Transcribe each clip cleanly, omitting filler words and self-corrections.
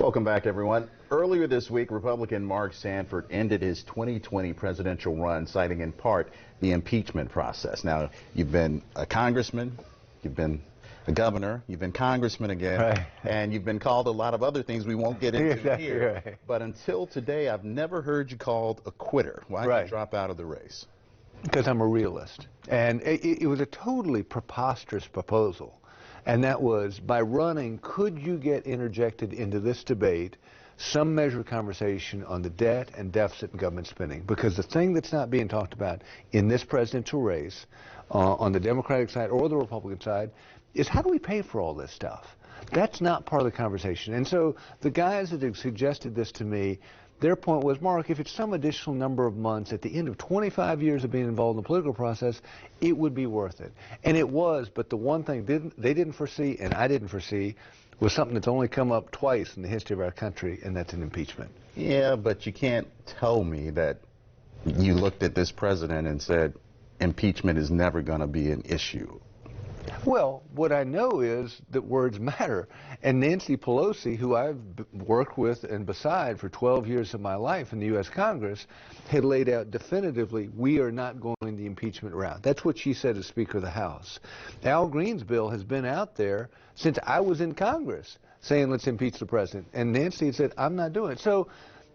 Welcome back, everyone. Earlier this week, Republican Mark Sanford ended his 2020 presidential run, citing in part the impeachment process. Now, you've been a congressman, you've been a governor, you've been congressman again, right, and you've been called a lot of other things we won't get into exactly here. right. But until today, I've never heard you called a quitter. Why did you drop out of the race? Because I'm a realist. And it was a totally preposterous proposal. And that was, by running, could you get interjected into this debate some measure of conversation on the debt and deficit and government spending? Because the thing that's not being talked about in this presidential race, on the Democratic side or the Republican side, is how do we pay for all this stuff? That's not part of the conversation. And so the guys that have suggested this to me, their point was, Mark, if it's some additional number of months at the end of 25 years of being involved in the political process, it would be worth it. And it was, but the one thing they didn't foresee, and I didn't foresee, was something that's only come up twice in the history of our country, and that's an impeachment. Yeah, but you can't tell me that you looked at this president and said impeachment is never going to be an issue. Well, what I know is that words matter. And Nancy Pelosi, who I've worked with and beside for 12 years of my life in the U.S. Congress, had laid out definitively, we are not going the impeachment route. That's what she said as Speaker of the House. Al Green's bill has been out there since I was in Congress saying let's impeach the president. And Nancy said, I'm not doing it. So,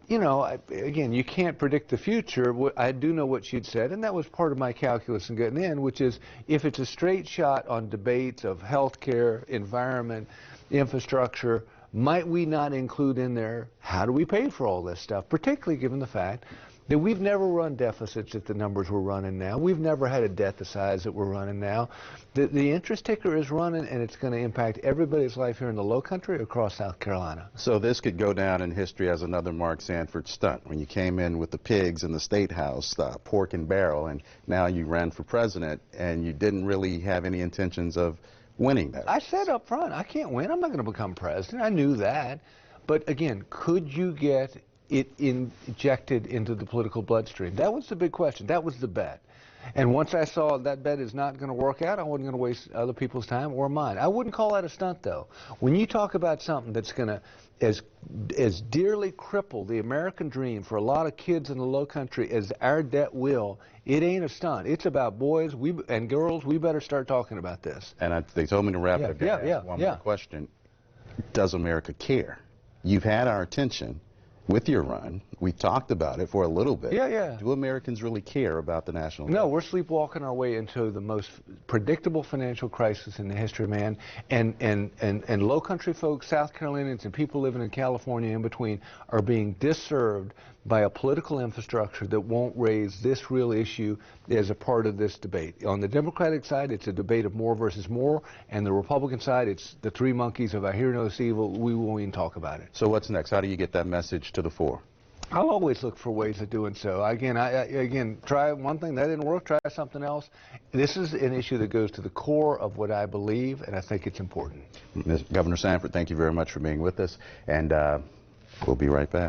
you know, again, you can't predict the future. I do know what she'd said, and that was part of my calculus in getting in, which is if it's a straight shot on debates of health care, environment, infrastructure, might we not include in there how do we pay for all this stuff, particularly given the fact that we've never run deficits at the numbers we're running now. We've never had a debt the size that we're running now. The interest ticker is running, and it's going to impact everybody's life here in the low country across South Carolina. So this could go down in history as another Mark Sanford stunt. When you came in with the pigs in the State House, pork and barrel, and now you ran for president, and you didn't really have any intentions of winning that. I said up front, I can't win. I'm not going to become president. I knew that. But again, could you get it injected into the political bloodstream? That was the big question. That was the bet. And once I saw that bet is not going to work out, I wasn't going to waste other people's time or mine. I wouldn't call that a stunt, though. When you talk about something that's going to as dearly cripple the American dream for a lot of kids in the low country as our debt will, it ain't a stunt. It's about boys and girls. We better start talking about this. And they told me to wrap it up. One more question. Does America care? You've had our attention with your run. We talked about it for a little bit. Yeah. Do Americans really care about the national debt? No, we're sleepwalking our way into the most predictable financial crisis in the history of man. And low country folks, South Carolinians, and people living in California in between are being disserved by a political infrastructure that won't raise this real issue as a part of this debate. On the Democratic side, it's a debate of more versus more, and the Republican side, it's the three monkeys of I hear no evil, we won't even talk about it. So what's next? How do you get that message to the fore? I'll always look for ways of doing so. Again, try one thing, that didn't work, try something else. This is an issue that goes to the core of what I believe, and I think it's important. Governor Sanford, thank you very much for being with us, and we'll be right back.